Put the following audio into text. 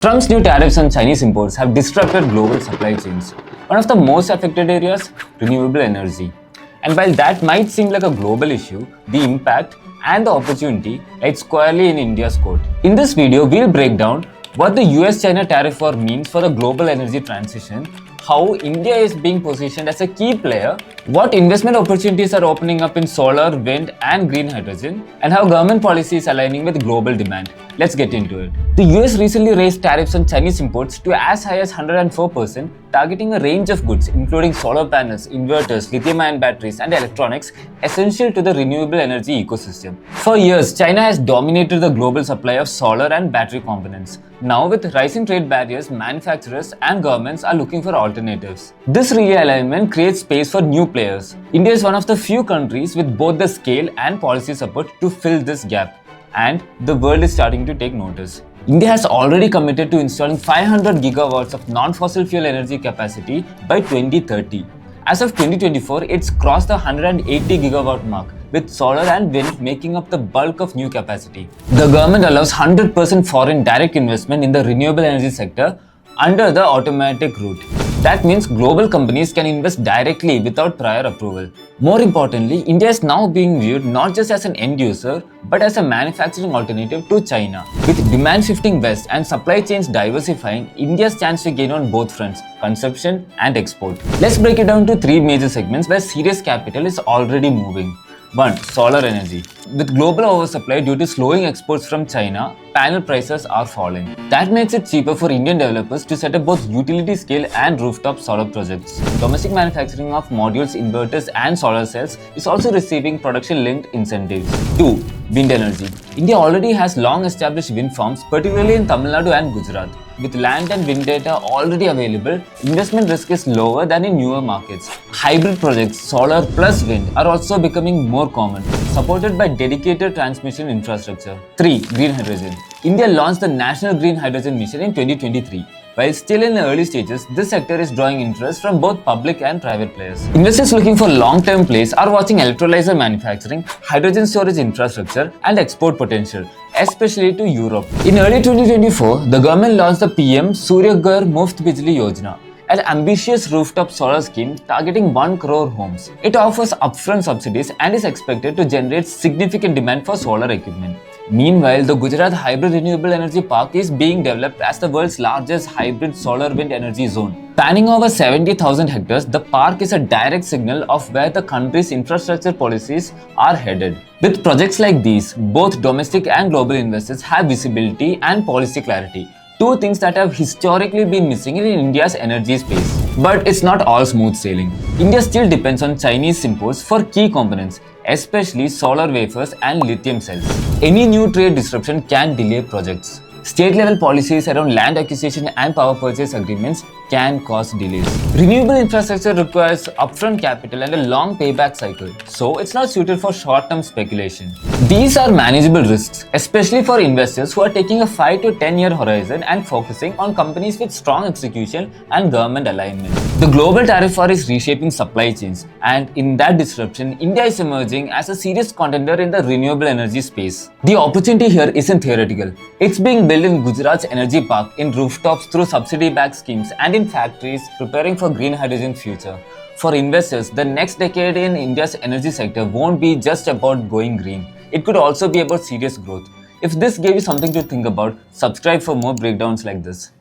Trump's new tariffs on Chinese imports have disrupted global supply chains. One of the most affected areas, renewable energy. And while that might seem like a global issue, the impact and the opportunity lie squarely in India's court. In this video, we'll break down what the US-China tariff war means for the global energy transition, how India is being positioned as a key player, what investment opportunities are opening up in solar, wind and green hydrogen, and how government policy is aligning with global demand. Let's get into it. The US recently raised tariffs on Chinese imports to as high as 104%, targeting a range of goods including solar panels, inverters, lithium-ion batteries and electronics essential to the renewable energy ecosystem. For years, China has dominated the global supply of solar and battery components. Now, with rising trade barriers, manufacturers and governments are looking for alternatives. This realignment creates space for new players. India is one of the few countries with both the scale and policy support to fill this gap. And the world is starting to take notice. India has already committed to installing 500 gigawatts of non-fossil fuel energy capacity by 2030. As of 2024, it's crossed the 180 gigawatt mark, with solar and wind making up the bulk of new capacity. The government allows 100% foreign direct investment in the renewable energy sector under the automatic route. That means global companies can invest directly without prior approval. More importantly, India is now being viewed not just as an end user, but as a manufacturing alternative to China. With demand shifting west and supply chains diversifying, India stands to gain on both fronts, consumption and export. Let's break it down to three major segments where serious capital is already moving. 1. Solar energy. With global oversupply due to slowing exports from China, panel prices are falling. That makes it cheaper for Indian developers to set up both utility scale and rooftop solar projects. Domestic manufacturing of modules, inverters and solar cells is also receiving production-linked incentives. 2. Wind energy. India already has long-established wind farms, particularly in Tamil Nadu and Gujarat. With land and wind data already available, investment risk is lower than in newer markets. Hybrid projects, solar plus wind, are also becoming more common, supported by dedicated transmission infrastructure. 3. Green hydrogen. India launched the National Green Hydrogen Mission in 2023. While still in the early stages, this sector is drawing interest from both public and private players. Investors looking for long-term plays are watching electrolyzer manufacturing, hydrogen storage infrastructure, and export potential, especially to Europe. In early 2024, the government launched the PM Surya Ghar Muft Bijli Yojana, an ambitious rooftop solar scheme targeting 1 crore homes. It offers upfront subsidies and is expected to generate significant demand for solar equipment. Meanwhile, the Gujarat Hybrid Renewable Energy Park is being developed as the world's largest hybrid solar wind energy zone. Spanning over 70,000 hectares, the park is a direct signal of where the country's infrastructure policies are headed. With projects like these, both domestic and global investors have visibility and policy clarity. Two things that have historically been missing in India's energy space. But it's not all smooth sailing. India still depends on Chinese imports for key components, especially solar wafers and lithium cells. Any new trade disruption can delay projects. State-level policies around land acquisition and power purchase agreements can cause delays. Renewable infrastructure requires upfront capital and a long payback cycle, so it's not suited for short-term speculation. These are manageable risks, especially for investors who are taking a 5 to 10-year horizon and focusing on companies with strong execution and government alignment. The global tariff war is reshaping supply chains, and in that disruption, India is emerging as a serious contender in the renewable energy space. The opportunity here isn't theoretical. It's being built in Gujarat's energy park, in rooftops through subsidy-backed schemes, and in factories preparing for green hydrogen future. For investors, the next decade in India's energy sector won't be just about going green. It could also be about serious growth. If this gave you something to think about, subscribe for more breakdowns like this.